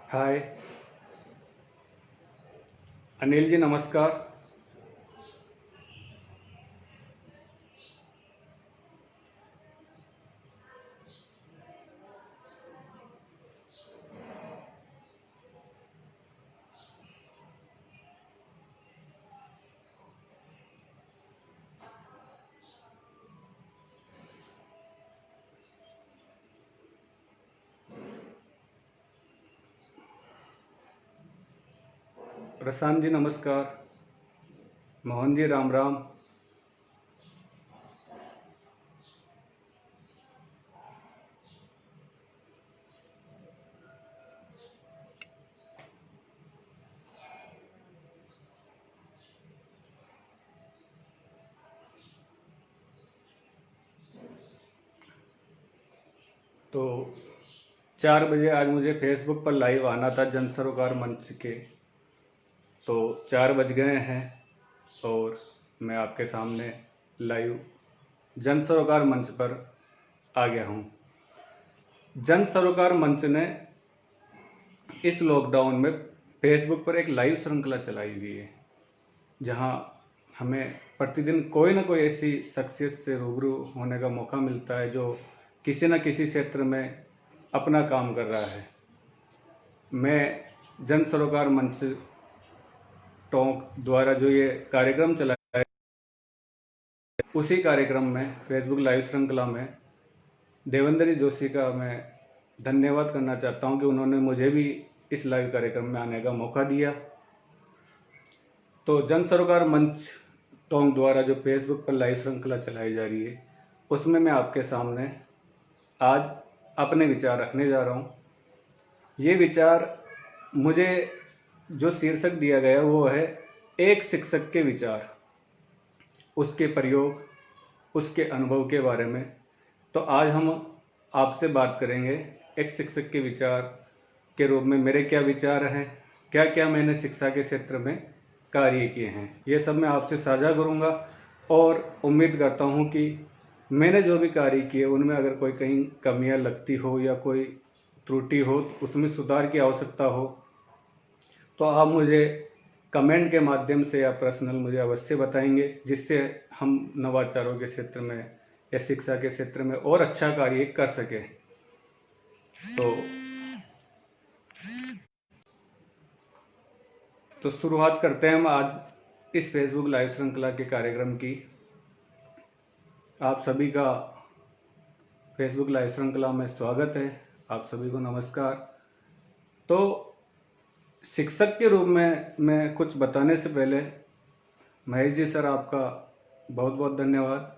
हाय अनिल जी, नमस्कार। प्रशांत जी, नमस्कार। मोहन जी, राम राम। तो 4 बजे आज मुझे फेसबुक पर लाइव आना था जन सरोकार मंच के। तो 4 बज गए हैं और मैं आपके सामने लाइव जन सरोकार मंच पर आ गया हूँ। जन सरोकार मंच ने इस लॉकडाउन में फेसबुक पर एक लाइव श्रृंखला चलाई हुई है, जहाँ हमें प्रतिदिन कोई ना कोई ऐसी शख्सियत से रूबरू होने का मौका मिलता है जो किसी न किसी क्षेत्र में अपना काम कर रहा है। मैं जन सरोकार मंच टोंक द्वारा जो ये कार्यक्रम चलाया है, उसी कार्यक्रम में फेसबुक लाइव श्रृंखला में देवेंद्र जोशी का मैं धन्यवाद करना चाहता हूं कि उन्होंने मुझे भी इस लाइव कार्यक्रम में आने का मौका दिया। तो जन सरोकार मंच टोंक द्वारा जो फेसबुक पर लाइव श्रृंखला चलाई जा रही है, उसमें मैं आपके सामने आज अपने विचार रखने जा रहा हूँ। ये विचार मुझे जो शीर्षक दिया गया वो है एक शिक्षक के विचार, उसके प्रयोग, उसके अनुभव के बारे में। तो आज हम आपसे बात करेंगे एक शिक्षक के विचार के रूप में मेरे क्या विचार हैं, क्या क्या मैंने शिक्षा के क्षेत्र में कार्य किए हैं, ये सब मैं आपसे साझा करूंगा। और उम्मीद करता हूं कि मैंने जो भी कार्य किए उनमें अगर कोई कहीं कमियां लगती हो या कोई त्रुटि हो, उसमें सुधार की आवश्यकता हो, तो आप मुझे कमेंट के माध्यम से या पर्सनल मुझे अवश्य बताएंगे, जिससे हम नवाचारों के क्षेत्र में या शिक्षा के क्षेत्र में और अच्छा कार्य कर सके। तो शुरुआत करते हैं हम आज इस फेसबुक लाइव श्रृंखला के कार्यक्रम की। आप सभी का फेसबुक लाइव श्रृंखला में स्वागत है। आप सभी को नमस्कार। तो शिक्षक के रूप में मैं कुछ बताने से पहले महेश जी सर, आपका बहुत बहुत धन्यवाद।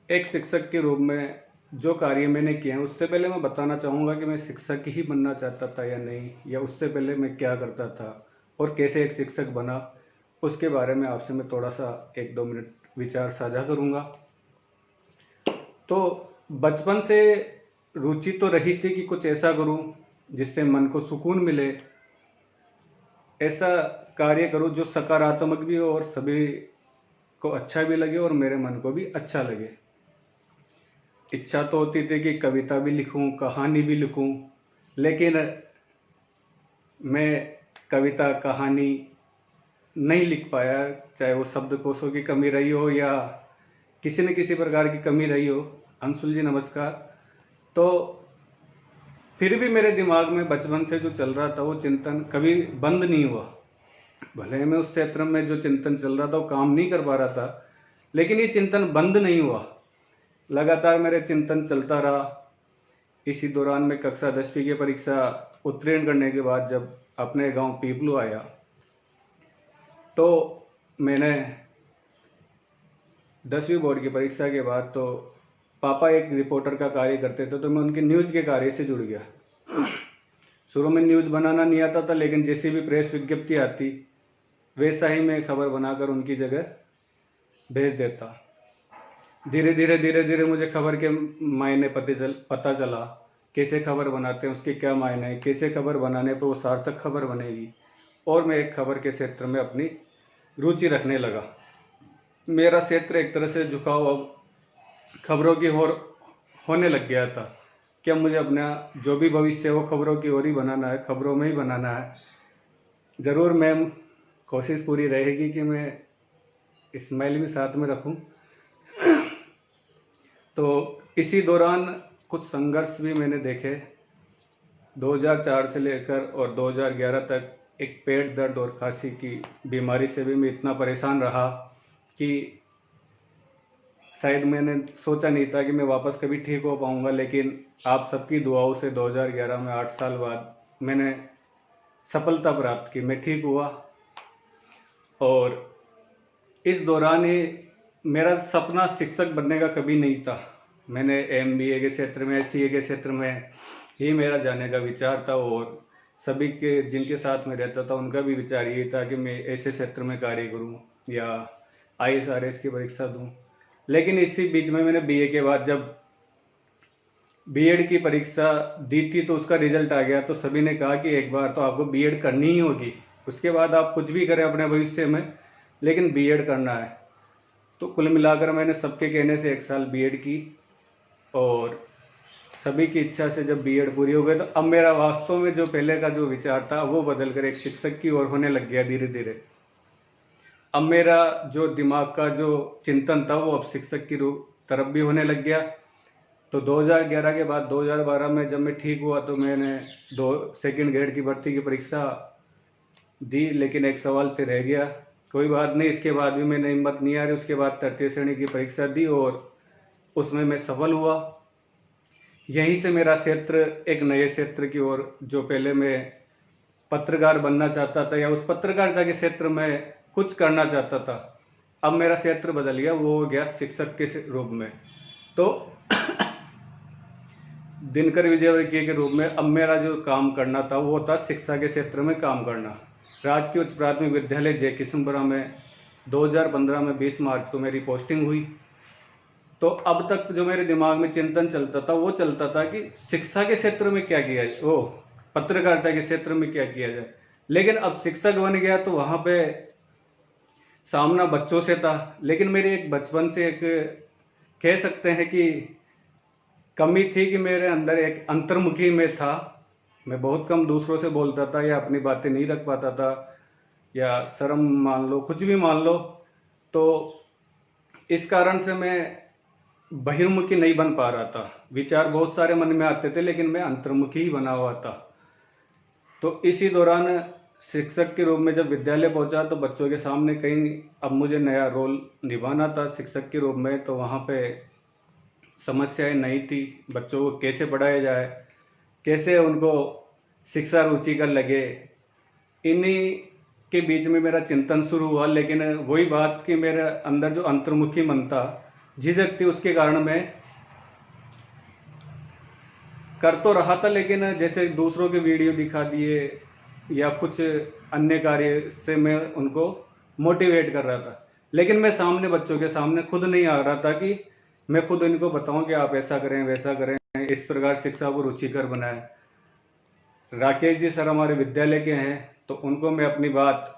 एक शिक्षक के रूप में जो कार्य मैंने किए हैं, उससे पहले मैं बताना चाहूँगा कि मैं शिक्षक ही बनना चाहता था या नहीं, या उससे पहले मैं क्या करता था और कैसे एक शिक्षक बना, उसके बारे में आपसे मैं थोड़ा सा 1-2 मिनट विचार साझा करूँगा। तो बचपन से रुचि तो रही थी कि कुछ ऐसा करूँ जिससे मन को सुकून मिले, ऐसा कार्य करूँ जो सकारात्मक भी हो और सभी को अच्छा भी लगे और मेरे मन को भी अच्छा लगे। इच्छा तो होती थी कि कविता भी लिखूं, कहानी भी लिखूं, लेकिन मैं कविता कहानी नहीं लिख पाया, चाहे वो शब्दकोशों की कमी रही हो या किसी न किसी प्रकार की कमी रही हो। अंशुल जी, नमस्कार। तो फिर भी मेरे दिमाग में बचपन से जो चल रहा था वो चिंतन कभी बंद नहीं हुआ। भले मैं उस क्षेत्र में जो चिंतन चल रहा था वो काम नहीं कर पा रहा था, लेकिन ये चिंतन बंद नहीं हुआ, लगातार मेरे चिंतन चलता रहा। इसी दौरान में कक्षा 10वीं की परीक्षा उत्तीर्ण करने के बाद जब अपने गांव पीपलू आया, तो मैंने 10वीं बोर्ड की परीक्षा के बाद, तो पापा एक रिपोर्टर का कार्य करते थे, तो मैं उनके न्यूज़ के कार्य से जुड़ गया। शुरू में न्यूज़ बनाना नहीं आता था, लेकिन जैसी भी प्रेस विज्ञप्ति आती वैसा ही मैं खबर बनाकर उनकी जगह भेज देता। धीरे धीरे मुझे खबर के मायने पता चला, कैसे खबर बनाते हैं, उसके क्या मायने हैं, कैसे खबर बनाने पर वो सार्थक खबर बनेगी, और मैं एक खबर के क्षेत्र में अपनी रुचि रखने लगा। मेरा क्षेत्र एक तरह से झुकाव अब खबरों की ओर होने लग गया था, कि अब मुझे अपना जो भी भविष्य है वो खबरों की ओर ही बनाना है, खबरों में ही बनाना है। ज़रूर मैम, कोशिश पूरी रहेगी कि मैं स्माइल भी साथ में रखूं। तो इसी दौरान कुछ संघर्ष भी मैंने देखे। 2004 से लेकर और 2011 तक एक पेट दर्द और खांसी की बीमारी से भी मैं इतना परेशान रहा कि शायद मैंने सोचा नहीं था कि मैं वापस कभी ठीक हो पाऊंगा। लेकिन आप सबकी दुआओं से 2011 में 8 साल बाद मैंने सफलता प्राप्त की, मैं ठीक हुआ। और इस दौरान ही मेरा सपना शिक्षक बनने का कभी नहीं था। मैंने MBA के क्षेत्र में, SCA के क्षेत्र में ही मेरा जाने का विचार था, और सभी के जिनके साथ में रहता था उनका भी विचार यही था कि मैं ऐसे क्षेत्र में कार्य करूं या IAS की परीक्षा दूं। लेकिन इसी बीच में मैंने BA के बाद जब B.Ed की परीक्षा दी थी तो उसका रिजल्ट आ गया, तो सभी ने कहा कि एक बार तो आपको B.Ed करनी ही होगी, उसके बाद आप कुछ भी करें अपने भविष्य में, लेकिन B.Ed करना है। तो कुल मिलाकर मैंने सबके कहने से 1 साल B.Ed की, और सभी की इच्छा से जब B.Ed पूरी हो गई तो अब मेरा वास्तव में जो पहले का जो विचार था वो बदल कर एक शिक्षक की ओर होने लग गया धीरे धीरे। अब मेरा जो दिमाग का जो चिंतन था वो अब शिक्षक की तरफ भी होने लग गया। तो 2011 के बाद 2012 में जब मैं ठीक हुआ तो मैंने 2 ग्रेड की भर्ती की परीक्षा दी, लेकिन एक सवाल से रह गया। कोई बात नहीं, इसके बाद भी मैंने हिम्मत नहीं हारी, उसके बाद 3री श्रेणी की परीक्षा दी और उसमें मैं सफल हुआ। यहीं से मेरा क्षेत्र एक नए क्षेत्र की ओर, जो पहले मैं पत्रकार बनना चाहता था या उस पत्रकारिता के क्षेत्र में कुछ करना चाहता था, अब मेरा क्षेत्र बदल गया, वो हो गया शिक्षक के रूप में। तो दिनकर विजयवर्गीय के रूप में अब मेरा जो काम करना था वो था शिक्षा के क्षेत्र में काम करना। राजकीय उच्च प्राथमिक विद्यालय जय किशनपुरा में 2015 में 20 मार्च को मेरी पोस्टिंग हुई। तो अब तक जो मेरे दिमाग में चिंतन चलता था वो चलता था कि शिक्षा के क्षेत्र में क्या किया जाए, वो पत्रकारिता के क्षेत्र में क्या किया जाए। लेकिन अब शिक्षक बन गया तो वहाँ पे सामना बच्चों से था, लेकिन मेरी एक बचपन से एक कह सकते हैं कि कमी थी कि मेरे अंदर एक अंतर्मुखी में था। मैं बहुत कम दूसरों से बोलता था या अपनी बातें नहीं रख पाता था, या शर्म मान लो, कुछ भी मान लो। तो इस कारण से मैं बहिर्मुखी नहीं बन पा रहा था। विचार बहुत सारे मन में आते थे लेकिन मैं अंतर्मुखी ही बना हुआ था। तो इसी दौरान शिक्षक के रूप में जब विद्यालय पहुंचा तो बच्चों के सामने कहीं अब मुझे नया रोल निभाना था शिक्षक के रूप में। तो वहाँ पे समस्याएं नहीं थी, बच्चों को कैसे पढ़ाया जाए, कैसे उनको शिक्षा रुचिकर लगे, इन्हीं के बीच में मेरा चिंतन शुरू हुआ। लेकिन वही बात कि मेरे अंदर जो अंतर्मुखी मन था, झिझक थी, उसके कारण मैं कर तो रहा था, लेकिन जैसे दूसरों के वीडियो दिखा दिए या कुछ अन्य कार्य से मैं उनको मोटिवेट कर रहा था, लेकिन मैं सामने बच्चों के सामने खुद नहीं आ रहा था कि मैं खुद इनको बताऊं कि आप ऐसा करें वैसा करें, इस प्रकार शिक्षा को रुचिकर बनाएं। राकेश जी सर हमारे विद्यालय के हैं, तो उनको मैं अपनी बात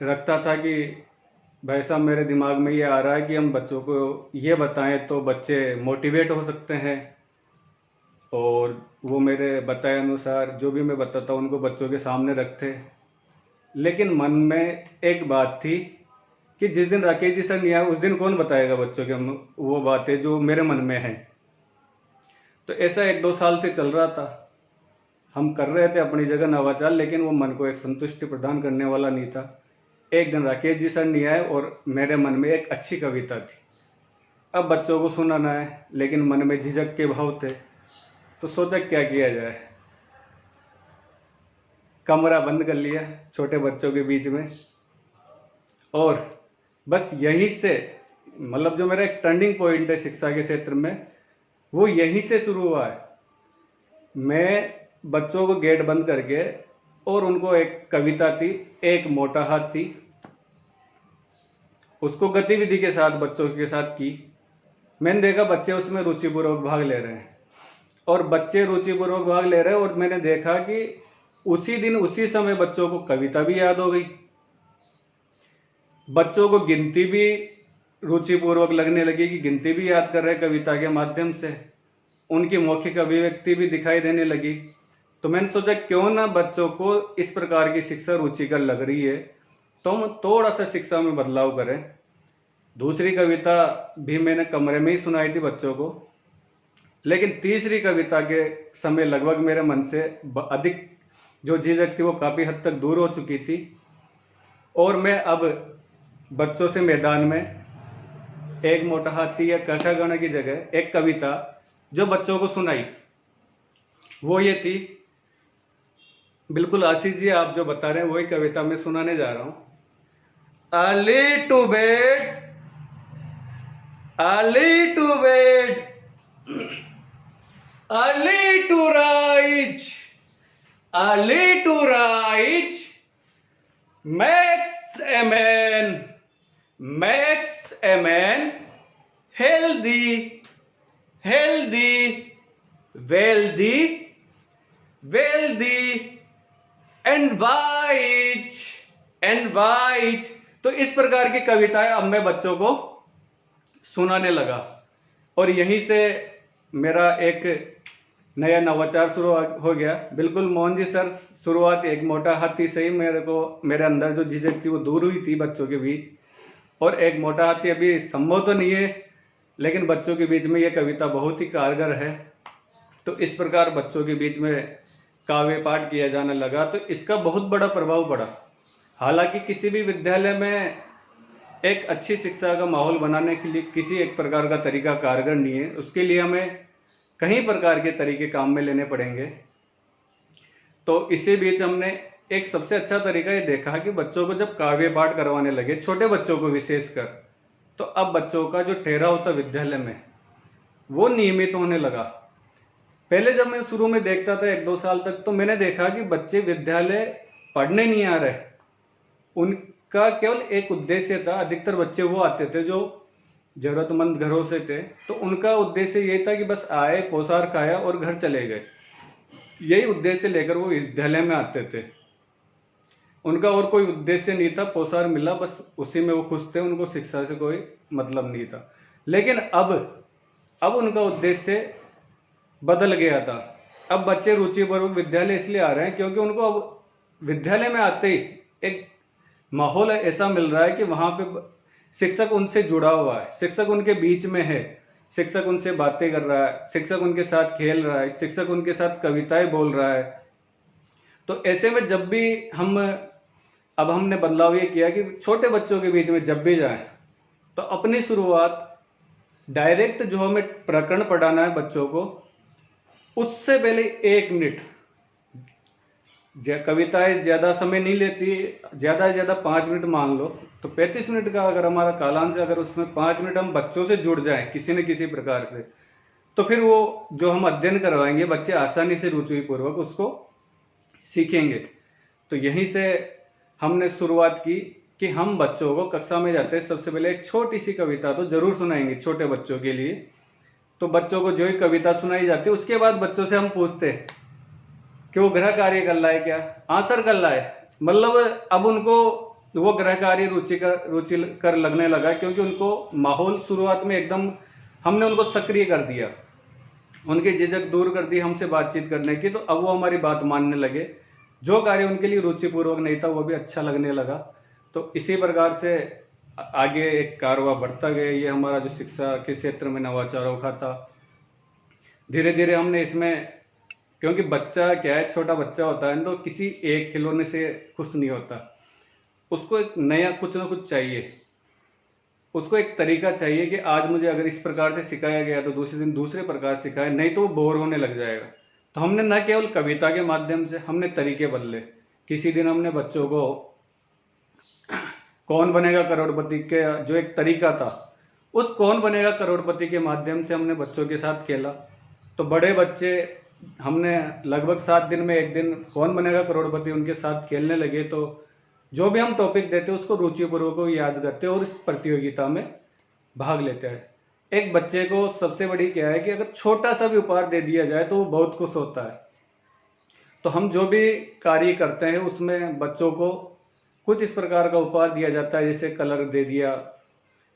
रखता था कि भाई साहब मेरे दिमाग में ये आ रहा है कि हम बच्चों को ये बताएं तो बच्चे मोटिवेट हो सकते हैं। और वो मेरे बताए अनुसार जो भी मैं बताता उनको बच्चों के सामने रखते। लेकिन मन में एक बात थी कि जिस दिन राकेश जी सर नहीं आए उस दिन कौन बताएगा बच्चों के वो बातें जो मेरे मन में हैं। तो ऐसा 1-2 साल से चल रहा था। हम कर रहे थे अपनी जगह नवाचार, लेकिन वो मन को एक संतुष्टि प्रदान करने वाला नहीं था। एक दिन राकेश जी सर नहीं आए और मेरे मन में एक अच्छी कविता थी। अब बच्चों को सुनाना है लेकिन मन में झिझक के भाव थे, तो सोचा क्या किया जाए। कमरा बंद कर लिया छोटे बच्चों के बीच में, और बस यहीं से मतलब जो मेरा एक टर्निंग पॉइंट है शिक्षा के क्षेत्र में, वो यहीं से शुरू हुआ है। मैं बच्चों को गेट बंद करके, और उनको एक कविता थी, एक मोटा हाथ थी, उसको गतिविधि के साथ बच्चों के साथ की। मैंने देखा बच्चे उसमें रुचिपूर्वक भाग ले रहे हैं, और बच्चे रुचिपूर्वक भाग ले रहे हैं, और मैंने देखा कि उसी दिन उसी समय बच्चों को कविता भी याद हो गई, बच्चों को गिनती भी रुचिपूर्वक लगने लगी कि गिनती भी याद कर रहे कविता के माध्यम से, उनकी मौखिक अभिव्यक्ति भी दिखाई देने लगी। तो मैंने सोचा क्यों ना बच्चों को इस प्रकार की शिक्षा रुचिकर लग रही है तो हम थोड़ा सा शिक्षा में बदलाव करें। दूसरी कविता भी मैंने कमरे में ही सुनाई थी बच्चों को, लेकिन तीसरी कविता के समय लगभग मेरे मन से अधिक जो झिझक थी वो काफ़ी हद तक दूर हो चुकी थी, और मैं अब बच्चों से मैदान में एक मोटा हाथी या कथा गाना की जगह एक कविता जो बच्चों को सुनाई वो ये थी। बिल्कुल आशीष जी आप जो बता रहे हैं वही कविता मैं सुनाने जा रहा हूं। Early to bed, early to bed, early to rise, early to rise, makes a man, makes a man healthy, healthy, wealthy, wealthy and wise, and wise। तो इस प्रकार की कविताएं अब मैं बच्चों को सुनाने लगा, और यहीं से मेरा एक नया नवाचार शुरू हो गया। बिल्कुल मोहन जी सर, शुरुआत एक मोटा हाथी से ही मेरे अंदर जो झिझक थी वो दूर हुई थी बच्चों के बीच, और एक मोटा हाथी अभी संभव तो नहीं है लेकिन बच्चों के बीच में ये कविता बहुत ही कारगर है। तो इस प्रकार बच्चों के बीच में काव्य पाठ किया जाने लगा, तो इसका बहुत बड़ा प्रभाव पड़ा। हालांकि किसी भी विद्यालय में एक अच्छी शिक्षा का माहौल बनाने के लिए किसी एक प्रकार का तरीका कारगर नहीं है, उसके लिए हमें कई प्रकार के तरीके काम में लेने पड़ेंगे। तो इसी बीच हमने एक सबसे अच्छा तरीका ये देखा कि बच्चों को जब काव्य पाठ करवाने लगे, छोटे बच्चों को विशेषकर, तो अब बच्चों का जो ठहराव था विद्यालय में वो नियमित होने लगा। पहले जब मैं शुरू में देखता था 1-2 साल तक, तो मैंने देखा कि बच्चे विद्यालय पढ़ने नहीं आ रहे, उनका केवल एक उद्देश्य था। अधिकतर बच्चे वो आते थे जो जरूरतमंद घरों से थे, तो उनका उद्देश्य ये था कि बस आए, पोशार खाया और घर चले गए। यही उद्देश्य लेकर वो विद्यालय में आते थे, उनका और कोई उद्देश्य नहीं था। पोशार मिला बस उसी में वो खुश थे, उनको शिक्षा से कोई मतलब नहीं था। लेकिन अब उनका उद्देश्य बदल गया था। अब बच्चे रुचिपूर्वक विद्यालय इसलिए आ रहे हैं क्योंकि उनको अब विद्यालय में आते ही एक माहौल ऐसा मिल रहा है कि वहाँ पे शिक्षक उनसे जुड़ा हुआ है, शिक्षक उनके बीच में है, शिक्षक उनसे बातें कर रहा है, शिक्षक उनके साथ खेल रहा है, शिक्षक उनके साथ कविताएं बोल रहा है। तो ऐसे में जब भी अब हमने बदलाव ये किया कि छोटे बच्चों के बीच में जब भी जाए तो अपनी शुरुआत डायरेक्ट जो हमें प्रकरण पढ़ाना है बच्चों को, उससे पहले 1 मिनट, कविताएं ज़्यादा समय नहीं लेती, ज़्यादा से ज़्यादा 5 मिनट मान लो, तो 35 मिनट का अगर हमारा कालांश है, अगर उसमें 5 मिनट हम बच्चों से जुड़ जाएं किसी न किसी प्रकार से, तो फिर वो जो हम अध्ययन करवाएंगे बच्चे आसानी से रुचिपूर्वक उसको सीखेंगे। तो यहीं से हमने शुरुआत की कि हम बच्चों को कक्षा में जाते हैं सबसे पहले एक छोटी सी कविता तो जरूर सुनाएंगे छोटे बच्चों के लिए। तो बच्चों को जो ही कविता सुनाई जाती है उसके बाद बच्चों से हम पूछते हैं कि वो गृह कार्य कर रहा है क्या, आंसर कर रहा है। मतलब अब उनको वो गृह कार्य रुचिकर लगने लगा, क्योंकि उनको माहौल शुरुआत में एकदम हमने उनको सक्रिय कर दिया, उनकी झिझक दूर कर दी हमसे बातचीत करने की। तो अब वो हमारी बात मानने लगे, जो कार्य उनके लिए रुचिपूर्वक नहीं था वो भी अच्छा लगने लगा। तो इसी प्रकार से आगे एक कारवा बढ़ता गया। ये हमारा जो शिक्षा के क्षेत्र में नवाचारों का था, धीरे धीरे हमने इसमें, क्योंकि बच्चा क्या है, छोटा बच्चा होता है तो किसी एक खिलौने से खुश नहीं होता, उसको एक नया कुछ ना कुछ चाहिए, उसको एक तरीका चाहिए कि आज मुझे अगर इस प्रकार से सिखाया गया तो दूसरे दिन दूसरे प्रकार सिखाए, नहीं तो वो बोर होने लग जाएगा। तो हमने न केवल कविता के माध्यम से हमने तरीके बदले। किसी दिन हमने बच्चों को कौन बनेगा करोड़पति के जो एक तरीका था, उस कौन बनेगा करोड़पति के माध्यम से हमने बच्चों के साथ खेला। तो बड़े बच्चे हमने लगभग 7 दिन में एक दिन कौन बनेगा करोड़पति उनके साथ खेलने लगे। तो जो भी हम टॉपिक देते उसको रुचिपूर्वक याद करते और इस प्रतियोगिता में भाग लेते हैं। एक बच्चे को सबसे बड़ी क्या है कि अगर छोटा सा भी उपहार दे दिया जाए तो वो बहुत खुश होता है। तो हम जो भी कार्य करते हैं उसमें बच्चों को कुछ इस प्रकार का उपहार दिया जाता है, जैसे कलर दे दिया,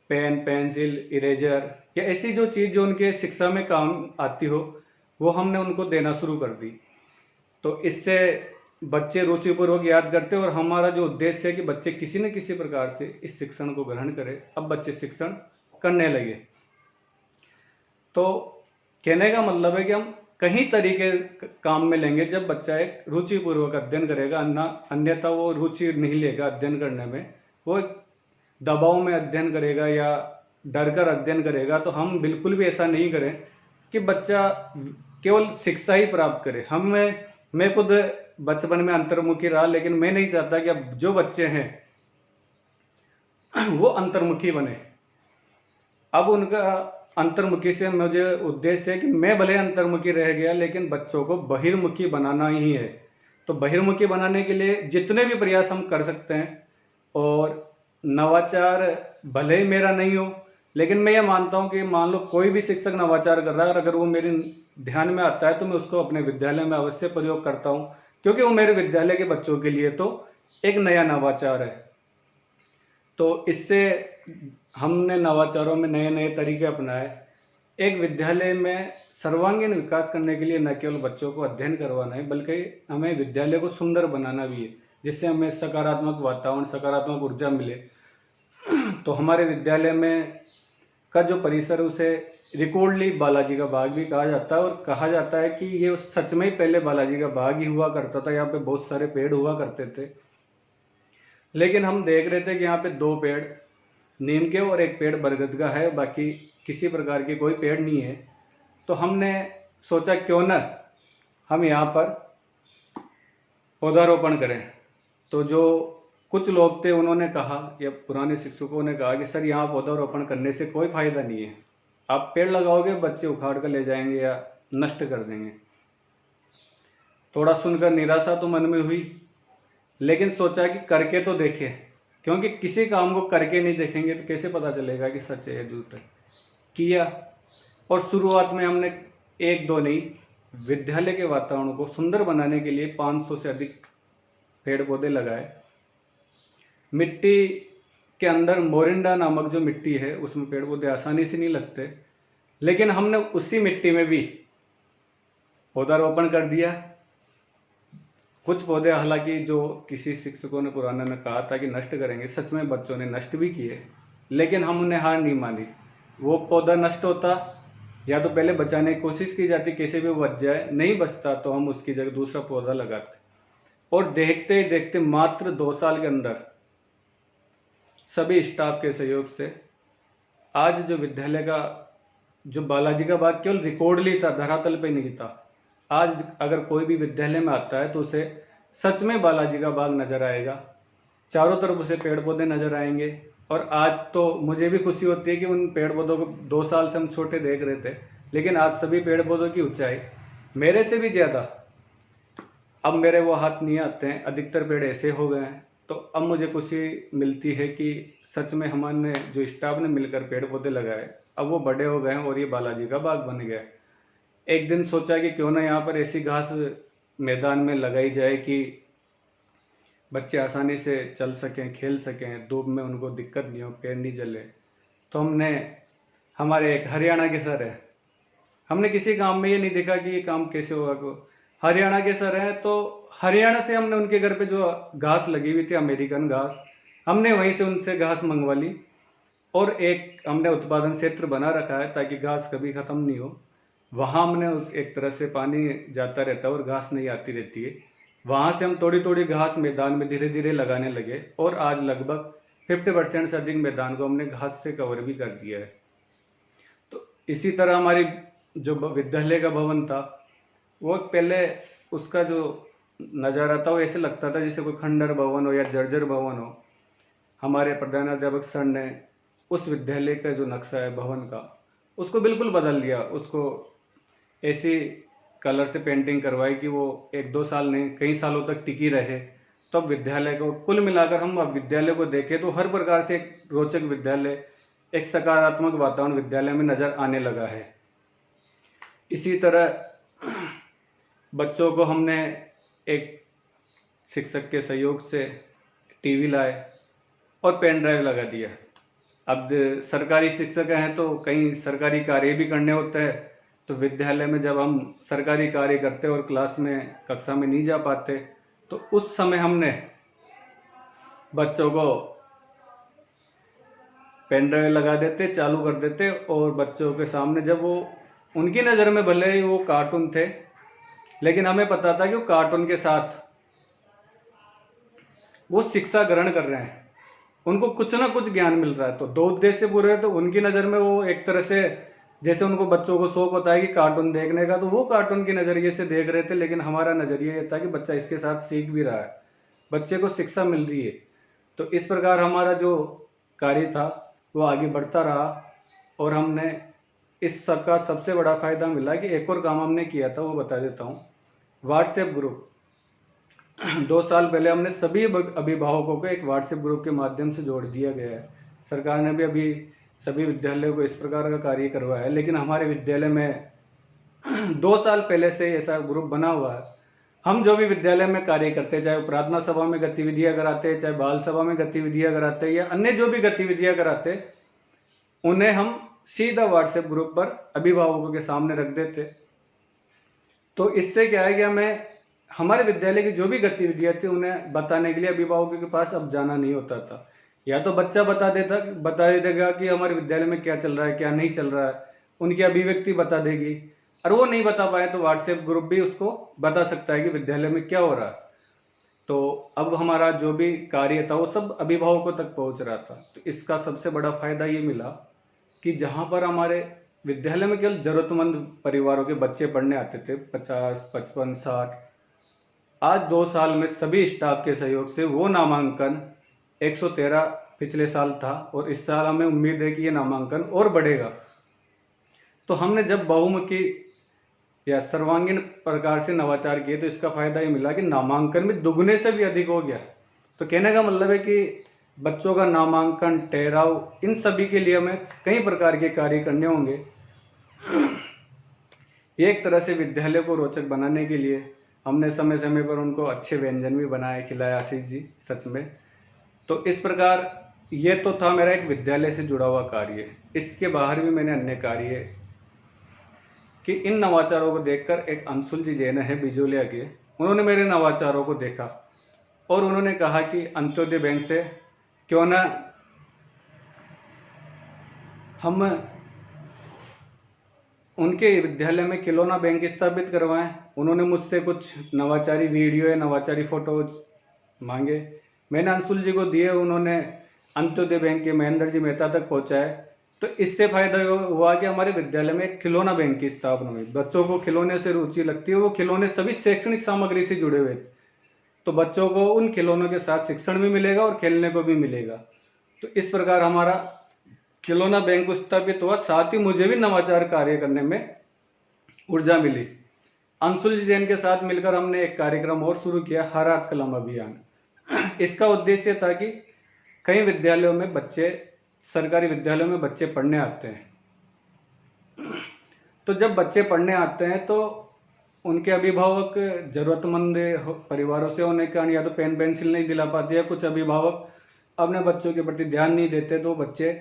पेन, पेंसिल, इरेजर या ऐसी जो चीज़ जो उनके शिक्षा में काम आती हो, वो हमने उनको देना शुरू कर दी। तो इससे बच्चे रुचिपूर्वक याद करते हैं और हमारा जो उद्देश्य है कि बच्चे किसी न किसी प्रकार से इस शिक्षण को ग्रहण करें। अब बच्चे शिक्षण करने लगे। तो कहने का मतलब है कि हम कहीं तरीके काम में लेंगे जब बच्चा एक रुचिपूर्वक अध्ययन करेगा, अन्यथा वो रुचि नहीं लेगा अध्ययन करने में, वो एक दबाव में अध्ययन करेगा या डर कर अध्ययन करेगा। तो हम बिल्कुल भी ऐसा नहीं करें कि बच्चा केवल शिक्षा ही प्राप्त करे। मैं खुद बचपन में अंतर्मुखी रहा, लेकिन मैं नहीं चाहता कि अब जो बच्चे हैं वो अंतर्मुखी बने। अब उनका अंतर्मुखी से मुझे उद्देश्य है कि मैं भले अंतर्मुखी रह गया, लेकिन बच्चों को बहिर्मुखी बनाना ही है। तो बहिर्मुखी बनाने के लिए जितने भी प्रयास हम कर सकते हैं, और नवाचार भले ही मेरा नहीं हो, लेकिन मैं ये मानता हूँ कि मान लो कोई भी शिक्षक नवाचार कर रहा है और अगर वो मेरे ध्यान में आता है तो मैं उसको अपने विद्यालय में अवश्य प्रयोग करता हूँ, क्योंकि वो मेरे विद्यालय के बच्चों के लिए तो एक नया नवाचार है। तो इससे हमने नवाचारों में नए नए तरीके अपनाए। एक विद्यालय में सर्वांगीण विकास करने के लिए न केवल बच्चों को अध्ययन करवाना है, बल्कि हमें विद्यालय को सुंदर बनाना भी है, जिससे हमें सकारात्मक वातावरण, सकारात्मक ऊर्जा मिले। तो हमारे विद्यालय में का जो परिसर है उसे रिकॉर्डली बालाजी का बाग भी कहा जाता है, और कहा जाता है कि ये सच में ही पहले बालाजी का बाग ही हुआ करता था। यहाँ पे बहुत सारे पेड़ हुआ करते थे, लेकिन हम देख रहे थे कि यहाँ पे 2 पेड़ नीम के और 1 पेड़ बरगद का है, बाकी किसी प्रकार के कोई पेड़ नहीं है। तो हमने सोचा क्यों ना हम यहाँ पर पौधारोपण करें। तो जो कुछ लोग थे उन्होंने कहा, या पुराने शिक्षकों ने कहा कि सर यहाँ पौधारोपण करने से कोई फायदा नहीं है, आप पेड़ लगाओगे बच्चे उखाड़ कर ले जाएंगे या नष्ट कर देंगे। थोड़ा सुनकर निराशा तो मन में हुई, लेकिन सोचा कि करके तो देखें, क्योंकि किसी काम को करके नहीं देखेंगे तो कैसे पता चलेगा कि सच है या झूठ है। किया, और शुरुआत में हमने 1-2 नहीं, विद्यालय के वातावरण को सुंदर बनाने के लिए 500 से अधिक पेड़ पौधे लगाए। मिट्टी के अंदर मोरिंडा नामक जो मिट्टी है उसमें पेड़ पौधे आसानी से नहीं लगते, लेकिन हमने उसी मिट्टी में भी पौधारोपण कर दिया। कुछ पौधे हालांकि जो किसी शिक्षकों ने पुराना ने कहा था कि नष्ट करेंगे, सच में बच्चों ने नष्ट भी किए, लेकिन हमने हार नहीं मानी। वो पौधा नष्ट होता या तो पहले बचाने की कोशिश की जाती, कैसे भी बच जाए, नहीं बचता तो हम उसकी जगह दूसरा पौधा लगाते। और देखते ही देखते मात्र 2 साल के अंदर सभी स्टाफ के सहयोग से आज जो विद्यालय का जो बालाजी का बाग केवल रिकॉर्डली था, धरातल पे नहीं था। आज अगर कोई भी विद्यालय में आता है तो उसे सच में बालाजी का बाग नजर आएगा, चारों तरफ उसे पेड़ पौधे नजर आएंगे। और आज तो मुझे भी खुशी होती है कि उन पेड़ पौधों को 2 साल से हम छोटे देख रहे थे, लेकिन आज सभी पेड़ पौधों की ऊंचाई मेरे से भी ज़्यादा, अब मेरे वो हाथ नहीं आते हैं, अधिकतर पेड़ ऐसे हो गए हैं। तो अब मुझे खुशी मिलती है कि सच में हमारे जो स्टाफ ने मिलकर पेड़ पौधे लगाए, अब वो बड़े हो गए हैं और ये बालाजी का बाग बन गया। एक दिन सोचा कि क्यों ना यहाँ पर ऐसी घास मैदान में लगाई जाए कि बच्चे आसानी से चल सकें, खेल सकें, धूप में उनको दिक्कत नहीं हो, पैर नहीं जले। तो हमारे एक हरियाणा के सर है, हमने किसी काम में ये नहीं देखा कि ये काम कैसे होगा, को हरियाणा के सर हैं, तो हरियाणा से हमने उनके घर पे जो घास लगी हुई थी, अमेरिकन घास, हमने वहीं से उनसे घास मंगवा ली। और एक हमने उत्पादन क्षेत्र बना रखा है ताकि घास कभी ख़त्म नहीं हो। वहाँ हमने उस एक तरह से पानी जाता रहता है और घास नहीं आती रहती है। वहाँ से हम थोड़ी थोड़ी घास मैदान में धीरे धीरे लगाने लगे, और आज लगभग 50% से अधिक मैदान को हमने घास से कवर भी कर दिया है। तो इसी तरह हमारी जो विद्यालय का भवन था, वो पहले उसका जो नज़ारा था वो ऐसे लगता था जैसे कोई खंडर भवन हो या जर्जर भवन हो। हमारे प्रधानाध्यापक सर ने उस विद्यालय का जो नक्शा है भवन का, उसको बिल्कुल बदल दिया। उसको ऐसी कलर से पेंटिंग करवाई कि वो 1-2 साल नहीं, कई सालों तक टिकी रहे। तो अब विद्यालय को कुल मिलाकर हम अब विद्यालय को देखें तो हर प्रकार से एक रोचक विद्यालय, एक सकारात्मक वातावरण विद्यालय में नज़र आने लगा है। इसी तरह बच्चों को हमने एक शिक्षक के सहयोग से टीवी लाए और पेन ड्राइव लगा दिया। अब सरकारी शिक्षक हैं तो कहीं सरकारी कार्य भी करने होते हैं, तो विद्यालय में जब हम सरकारी कार्य करते और क्लास में कक्षा में नहीं जा पाते, तो उस समय हमने बच्चों को पेन ड्राइव लगा देते, चालू कर देते, और बच्चों के सामने जब वो, उनकी नज़र में भले ही वो कार्टून थे, लेकिन हमें पता था कि वो कार्टून के साथ वो शिक्षा ग्रहण कर रहे हैं, उनको कुछ ना कुछ ज्ञान मिल रहा है। तो दो उद्देश्य पूरे हैं, तो उनकी नज़र में वो एक तरह से, जैसे उनको बच्चों को शौक होता है कि कार्टून देखने का, तो वो कार्टून के नज़रिए से देख रहे थे, लेकिन हमारा नज़रिया ये था कि बच्चा इसके साथ सीख भी रहा है, बच्चे को शिक्षा मिल रही है। तो इस प्रकार हमारा जो कार्य था वो आगे बढ़ता रहा, और हमने इस सब का सबसे बड़ा फायदा मिला कि एक और काम हमने किया था, वो बता देता हूँ। व्हाट्सएप ग्रुप 2 साल पहले हमने सभी अभिभावकों को एक व्हाट्सएप ग्रुप के माध्यम से जोड़ दिया गया है। सरकार ने भी अभी सभी विद्यालयों को इस प्रकार का कार्य करवाया है, लेकिन हमारे विद्यालय में 2 साल पहले से ऐसा ग्रुप बना हुआ है। हम जो भी विद्यालय में कार्य करते हैं, चाहे वो प्रार्थना सभा में गतिविधियां कराते हैं, चाहे बाल सभा में गतिविधियां कराते हैं, या अन्य जो भी गतिविधियां कराते हैं, उन्हें हम सीधा व्हाट्सएप ग्रुप पर अभिभावकों के सामने रख देते। तो इससे क्या है कि हमें हमारे विद्यालय की जो भी गतिविधियां थी उन्हें बताने के लिए अभिभावकों के पास अब जाना नहीं होता था। या तो बच्चा बता देगा कि हमारे विद्यालय में क्या चल रहा है, क्या नहीं चल रहा है, उनकी अभिव्यक्ति बता देगी, और वो नहीं बता पाए तो व्हाट्सएप ग्रुप भी उसको बता सकता है कि विद्यालय में क्या हो रहा है। तो अब हमारा जो भी कार्य था वो सब अभिभावकों तक पहुंच रहा था। तो इसका सबसे बड़ा फायदा ये मिला कि जहाँ पर हमारे विद्यालय में केवल जरूरतमंद परिवारों के बच्चे पढ़ने आते थे, 50, 55, 60, आज 2 साल में सभी स्टाफ के सहयोग से वो नामांकन 113 पिछले साल था, और इस साल हमें उम्मीद है कि ये नामांकन और बढ़ेगा। तो हमने जब बहुमुखी या सर्वांगीण प्रकार से नवाचार किए, तो इसका फायदा ये मिला कि नामांकन में दुगने से भी अधिक हो गया। तो कहने का मतलब है कि बच्चों का नामांकन, ठहराव, इन सभी के लिए हमें कई प्रकार के कार्य करने होंगे। एक तरह से विद्यालय को रोचक बनाने के लिए हमने समय समय पर उनको अच्छे व्यंजन भी बनाए, खिलाए, आशीष जी, सच में। तो इस प्रकार ये तो था मेरा एक विद्यालय से जुड़ा हुआ कार्य। इसके बाहर भी मैंने अन्य कार्य कि इन नवाचारों को देखकर, एक अंशुल जी जैन है बिजोलिया के, उन्होंने मेरे नवाचारों को देखा और उन्होंने कहा कि अंत्योदय बैंक से क्यों ना हम उनके विद्यालय में खिलौना बैंक स्थापित करवाएं। उन्होंने मुझसे कुछ नवाचारी वीडियो या नवाचारी फोटोज मांगे, मैंने अंशुल जी को दिए, उन्होंने अंत्योदय बैंक के महेंद्र जी मेहता तक पहुंचाए। तो इससे फायदा हुआ कि हमारे विद्यालय में एक खिलौना बैंक की स्थापना हुई। बच्चों को खिलौने से रुचि लगती है, वो खिलौने सभी शैक्षणिक सामग्री से जुड़े हुए, तो बच्चों को उन खिलौनों के साथ शिक्षण भी मिलेगा और खेलने को भी मिलेगा। तो इस प्रकार हमारा खिलौना बैंक स्थापित हुआ, साथ ही मुझे भी नवाचार कार्य करने में ऊर्जा मिली। अंशुल जी जैन के साथ मिलकर हमने एक कार्यक्रम और शुरू किया, हर हाथ कलम अभियान। इसका उद्देश्य था कि कई विद्यालयों में बच्चे, सरकारी विद्यालयों में बच्चे पढ़ने आते हैं। तो जब बच्चे पढ़ने आते हैं तो उनके अभिभावक जरूरतमंद परिवारों से होने के कारण या तो पेन पेंसिल नहीं दिला पाते, या कुछ अभिभावक अपने बच्चों के प्रति ध्यान नहीं देते, तो बच्चे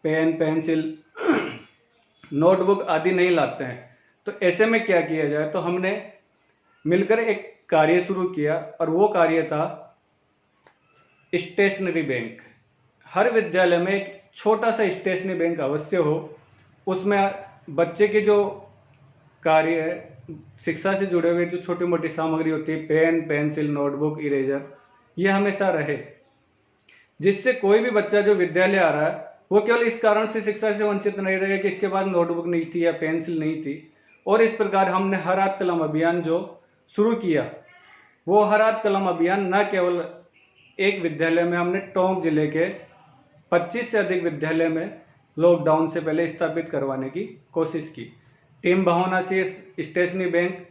पेन, पेंसिल, नोटबुक आदि नहीं लाते हैं। तो ऐसे में क्या किया जाए, तो हमने मिलकर एक कार्य शुरू किया, और वो कार्य था स्टेशनरी बैंक। हर विद्यालय में एक छोटा सा स्टेशनरी बैंक अवश्य हो, उसमें बच्चे के जो कार्य है, शिक्षा से जुड़े हुए जो छोटी मोटी सामग्री होती है, पेन, पेंसिल, नोटबुक, इरेजर, ये हमेशा रहे, जिससे कोई भी बच्चा जो विद्यालय आ रहा है वो केवल इस कारण से शिक्षा से वंचित नहीं रहे कि इसके पास नोटबुक नहीं थी या पेंसिल नहीं थी। और इस प्रकार हमने हर हाथ कलम अभियान जो शुरू किया, वो हर हाथ कलम अभियान न केवल एक विद्यालय में, हमने टोंक जिले के 25 से अधिक विद्यालय में लॉकडाउन से पहले स्थापित करवाने की कोशिश की। टीम भावना से स्टेशनरी बैंक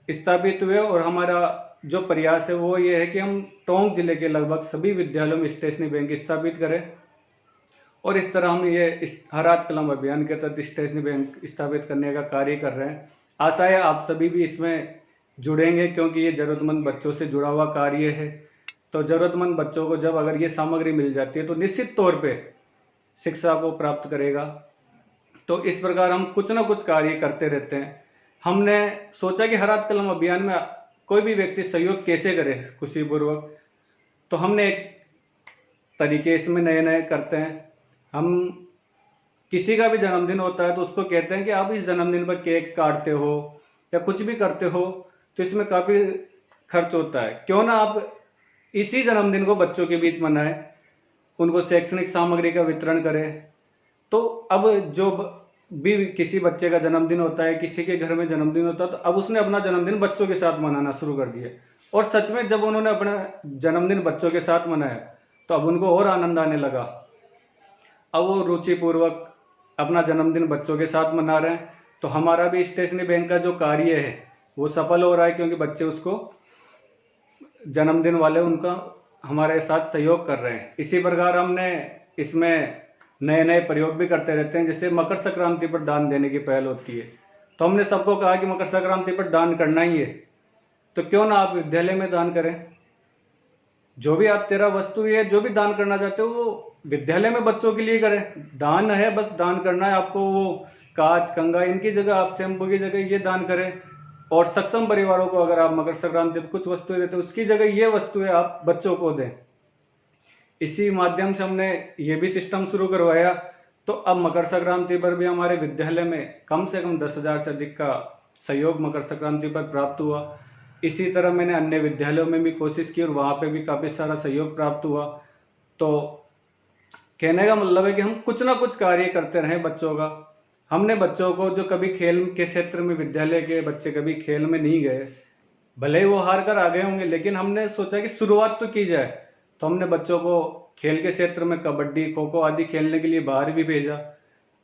स्थापित हुए, और हमारा जो प्रयास है वो ये है कि हम टोंक जिले के लगभग सभी विद्यालयों में स्टेशनरी बैंक स्थापित करें। और इस तरह हम ये हर हाथ कलम अभियान के तहत स्टेशनरी बैंक स्थापित करने का कार्य कर रहे हैं। आशा है आप सभी भी इसमें जुड़ेंगे, क्योंकि ये जरूरतमंद बच्चों से जुड़ा हुआ कार्य है। तो जरूरतमंद बच्चों को जब अगर ये सामग्री मिल जाती है तो निश्चित तौर पे शिक्षा को प्राप्त करेगा। तो इस प्रकार हम कुछ ना कुछ कार्य करते रहते हैं। हमने सोचा कि हर हाथ कलम अभियान में कोई भी व्यक्ति सहयोग कैसे करे खुशीपूर्वक, तो हमने एक तरीके इसमें नए नए करते हैं। हम किसी का भी जन्मदिन होता है तो उसको कहते हैं कि आप इस जन्मदिन पर केक काटते हो या कुछ भी करते हो तो इसमें काफ़ी खर्च होता है, क्यों ना आप इसी जन्मदिन को बच्चों के बीच मनाएं, उनको शैक्षणिक सामग्री का वितरण करें। तो अब जो भी किसी बच्चे का जन्मदिन होता है, किसी के घर में जन्मदिन होता है, तो अब उसने अपना जन्मदिन बच्चों के साथ मनाना शुरू कर दिया। और सच में जब उन्होंने अपना जन्मदिन बच्चों के साथ मनाया तो अब उनको और आनंद आने लगा। अब वो रुचिपूर्वक अपना जन्मदिन बच्चों के साथ मना रहे हैं। तो हमारा भी स्टेशनरी बैंक का जो कार्य है वो सफल हो रहा है, क्योंकि बच्चे उसको जन्मदिन वाले उनका हमारे साथ सहयोग कर रहे हैं। इसी प्रकार हमने इसमें नए नए प्रयोग भी करते रहते हैं। जैसे मकर संक्रांति पर दान देने की पहल होती है, तो हमने सबको कहा कि मकर संक्रांति पर दान करना ही है, तो क्यों ना आप विद्यालय में दान करें। जो भी आप तेरा वस्तु है, जो भी दान करना चाहते हो वो विद्यालय में बच्चों के लिए करें। दान है, बस दान करना है आपको। वो कांच कंगा इनकी जगह आप शैम्पू की जगह ये दान करें। और सक्षम परिवारों को अगर आप मकर संक्रांति पर कुछ वस्तुएं देते हो, उसकी जगह ये वस्तुएं आप बच्चों को दें। इसी माध्यम से हमने ये भी सिस्टम शुरू करवाया। तो अब मकर संक्रांति पर भी हमारे विद्यालय में कम से कम 10,000 से अधिक का सहयोग मकर संक्रांति पर प्राप्त हुआ। इसी तरह मैंने अन्य विद्यालयों में भी कोशिश की और वहाँ पे भी काफ़ी सारा सहयोग प्राप्त हुआ। तो कहने का मतलब है कि हम कुछ ना कुछ कार्य करते रहें बच्चों का। हमने बच्चों को जो कभी खेल के क्षेत्र में, विद्यालय के बच्चे कभी खेल में नहीं गए, भले ही वो हार कर आ गए होंगे, लेकिन हमने सोचा कि शुरुआत तो की जाए। तो हमने बच्चों को खेल के क्षेत्र में कबड्डी, खो खो आदि खेलने के लिए बाहर भी भेजा।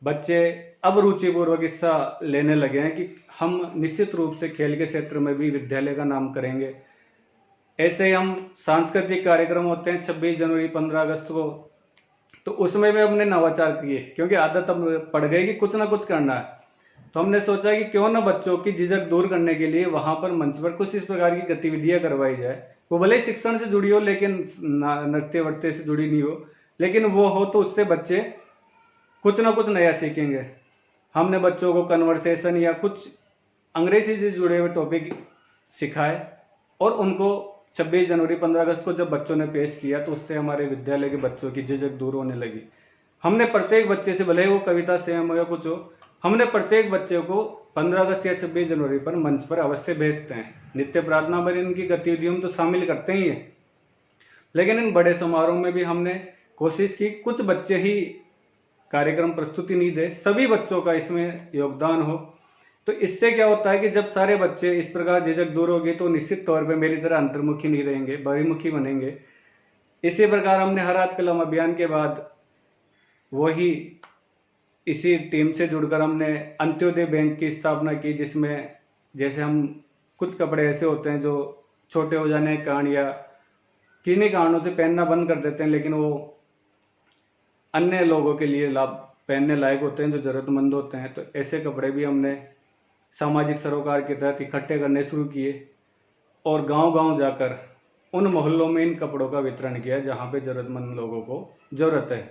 बच्चे अब रुचिपूर्वक हिस्सा लेने लगे हैं कि हम निश्चित रूप से खेल के क्षेत्र में भी विद्यालय का नाम करेंगे। ऐसे ही हम सांस्कृतिक कार्यक्रम होते हैं 26 जनवरी 15 अगस्त को, तो उसमें भी हमने नवाचार किए, क्योंकि आदत अब पड़ गई कि कुछ ना कुछ करना है। तो हमने सोचा कि क्यों ना बच्चों की झिझक दूर करने के लिए वहाँ पर मंच पर कुछ इस प्रकार की गतिविधियाँ करवाई जाए। वो भले ही शिक्षण से जुड़ी हो, लेकिन नृत्य वर्त्य से जुड़ी नहीं हो, लेकिन वो हो तो उससे बच्चे कुछ ना कुछ नया सीखेंगे। हमने बच्चों को कन्वर्सेशन या कुछ अंग्रेजी से जुड़े हुए टॉपिक सिखाए और उनको 26 जनवरी 15 अगस्त को जब बच्चों ने पेश किया तो उससे हमारे विद्यालय के बच्चों की झिझक दूर होने लगी। हमने प्रत्येक बच्चे से, भले ही वो कविता स्वयं हो या कुछ हो, हमने प्रत्येक बच्चे को 15 अगस्त या 26 जनवरी पर मंच पर अवश्य भेजते हैं। नित्य प्रार्थना पर इनकी गतिविधियों में तो शामिल करते ही हैं, लेकिन इन बड़े समारोह में भी हमने कोशिश की कुछ बच्चे ही कार्यक्रम प्रस्तुति नहीं दे, सभी बच्चों का इसमें योगदान हो। तो इससे क्या होता है कि जब सारे बच्चे इस प्रकार झिझक दूर होगी तो निश्चित तौर पे मेरी तरह अंतर्मुखी नहीं रहेंगे, बहिर्मुखी बनेंगे। इसी प्रकार हमने हर हाथ कलम अभियान के बाद वही इसी टीम से जुड़कर हमने अंत्योदय बैंक की स्थापना की, जिसमें जैसे हम कुछ कपड़े ऐसे होते हैं जो छोटे हो जाने के कारण या किन्हीं कारणों से पहनना बंद कर देते हैं, लेकिन वो अन्य लोगों के लिए लाभ पहनने लायक होते हैं जो ज़रूरतमंद होते हैं। तो ऐसे कपड़े भी हमने सामाजिक सरोकार के तहत इकट्ठे करने शुरू किए और गांव-गांव जाकर उन मोहल्लों में इन कपड़ों का वितरण किया जहां पे ज़रूरतमंद लोगों को ज़रूरत है।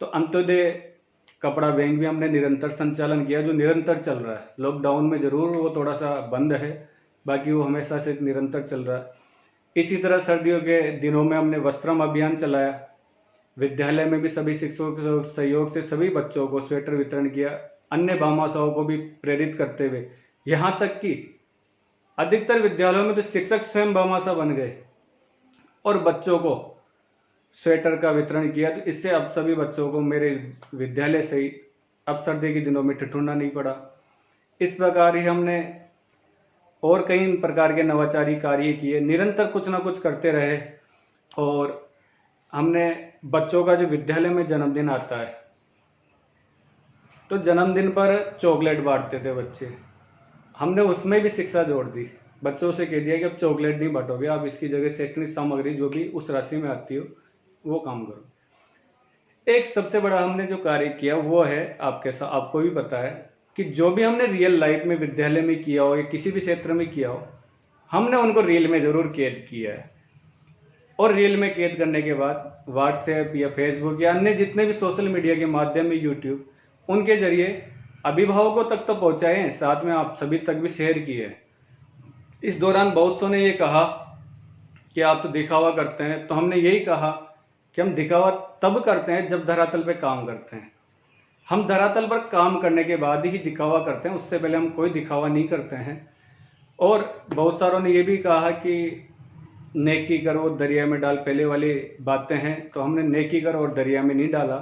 तो अंत्योदय कपड़ा बैंक भी हमने निरंतर संचालन किया, जो निरंतर चल रहा है। लॉकडाउन में ज़रूर वो थोड़ा सा बंद है, बाकी वो हमेशा से निरंतर चल रहा है। इसी तरह सर्दियों के दिनों में हमने वस्त्रम अभियान चलाया। विद्यालय में भी सभी शिक्षकों के सहयोग से सभी बच्चों को स्वेटर वितरण किया, अन्य भामाशाहों को भी प्रेरित करते हुए। यहाँ तक कि अधिकतर विद्यालयों में तो शिक्षक स्वयं भामाशाह बन गए और बच्चों को स्वेटर का वितरण किया। तो इससे अब सभी बच्चों को मेरे विद्यालय से ही अब सर्दी के दिनों में ठिठुरना नहीं पड़ा। इस प्रकार ही हमने और कई प्रकार के नवाचारी कार्य किए, निरंतर कुछ ना कुछ करते रहे। और हमने बच्चों का जो विद्यालय में जन्मदिन आता है तो जन्मदिन पर चॉकलेट बांटते थे बच्चे, हमने उसमें भी शिक्षा जोड़ दी। बच्चों से कह दिया कि अब चॉकलेट नहीं बांटोगे, आप इसकी जगह शैक्षणिक सामग्री जो भी उस राशि में आती हो वो काम करो। एक सबसे बड़ा हमने जो कार्य किया वो है, आपको भी पता है कि जो भी हमने रियल लाइफ में विद्यालय में किया हो या किसी भी क्षेत्र में किया हो, हमने उनको रील में जरूर कैद किया है। और रील में कैद करने के बाद व्हाट्सएप या फेसबुक या अन्य जितने भी सोशल मीडिया के माध्यम में यूट्यूब, उनके जरिए अभिभावकों तक तो पहुंचाएं, साथ में आप सभी तक भी शेयर किए। इस दौरान बहुत सौ ने ये कहा कि आप तो दिखावा करते हैं, तो हमने यही कहा कि हम दिखावा तब करते हैं जब धरातल पे काम करते हैं। हम धरातल पर काम करने के बाद ही दिखावा करते हैं, उससे पहले हम कोई दिखावा नहीं करते हैं। और बहुत सारों ने ये भी कहा कि नेकी कर और दरिया में डाल, पहले वाली बातें हैं, तो हमने नेकी कर और दरिया में नहीं डाला,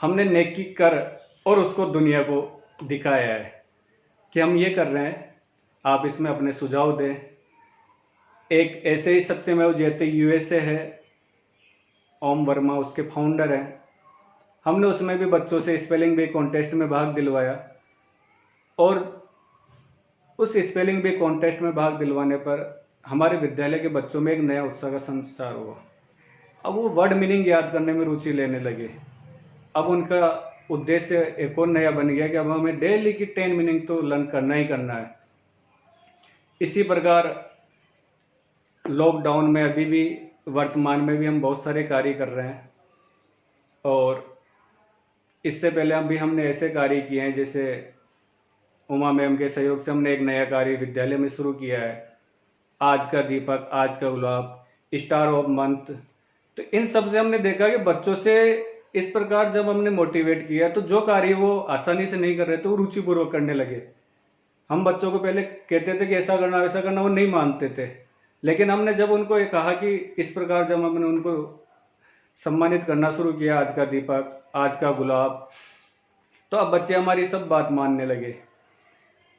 हमने नेकी कर और उसको दुनिया को दिखाया है कि हम ये कर रहे हैं। आप इसमें अपने सुझाव दें। एक ऐसे ही सत्यमेव जयते यूएसए है, ओम वर्मा उसके फाउंडर हैं। हमने उसमें भी बच्चों से स्पेलिंग बी कॉन्टेस्ट में भाग दिलवाया और उस स्पेलिंग बी कॉन्टेस्ट में भाग दिलवाने पर हमारे विद्यालय के बच्चों में एक नया उत्साह का संचार हुआ। अब वो वर्ड मीनिंग याद करने में रुचि लेने लगे। अब उनका उद्देश्य एक और नया बन गया कि अब हमें डेली की 10 मीनिंग तो लर्न करना ही करना है। इसी प्रकार लॉकडाउन में अभी भी वर्तमान में भी हम बहुत सारे कार्य कर रहे हैं और इससे पहले अभी हमने ऐसे कार्य किए हैं, जैसे उमा मैम के सहयोग से हमने एक नया कार्य विद्यालय में शुरू किया है, आज का दीपक, आज का गुलाब, स्टार ऑफ मंथ। तो इन सब से हमने देखा कि बच्चों से इस प्रकार जब हमने मोटिवेट किया तो जो कार्य वो आसानी से नहीं कर रहे थे वो रुचिपूर्वक करने लगे। हम बच्चों को पहले कहते थे कि ऐसा करना वैसा करना, वो नहीं मानते थे, लेकिन हमने जब उनको ये कहा कि इस प्रकार जब हमने उनको सम्मानित करना शुरू किया, आज का दीपक, आज का गुलाब, तो अब बच्चे हमारी सब बात मानने लगे।